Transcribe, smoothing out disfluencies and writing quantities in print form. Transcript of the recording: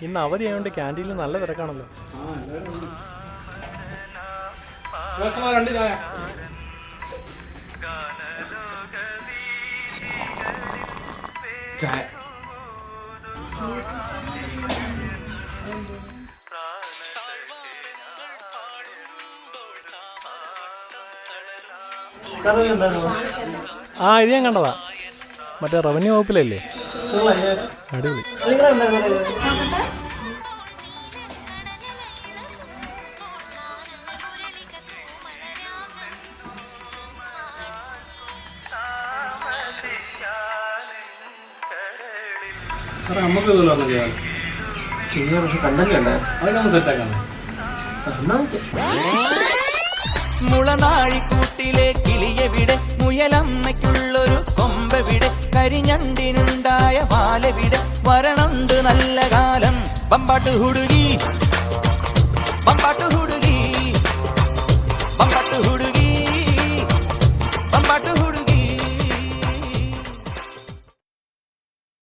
ഇന്ന് അവധിയായതുകൊണ്ട് ക്യാൻറ്റീനിൽ നല്ല തിരക്കാണല്ലോ. ഇത് ഞാൻ കണ്ടതാ, മറ്റേ റവന്യൂ വകുപ്പിലല്ലേ. അടിപൊളി. നമുക്ക് ഇതുപോലെ ചെയ്യാൻ പക്ഷെ കണ്ടല്ലേ അതൊക്കെ സെറ്റാക്കാണ്. മുളനാഴിക്കൂട്ടിലെ കിളിയെവിടെ, മുയലമ്മയ്ക്കുള്ളൊരു കൊമ്പെവിടെ, കരിഞ്ഞണ്ടിനുണ്ടായ പാലെവിടെ, വരണുണ്ട് നല്ല കാലം. പമ്പാട്ട് ഹുടുകി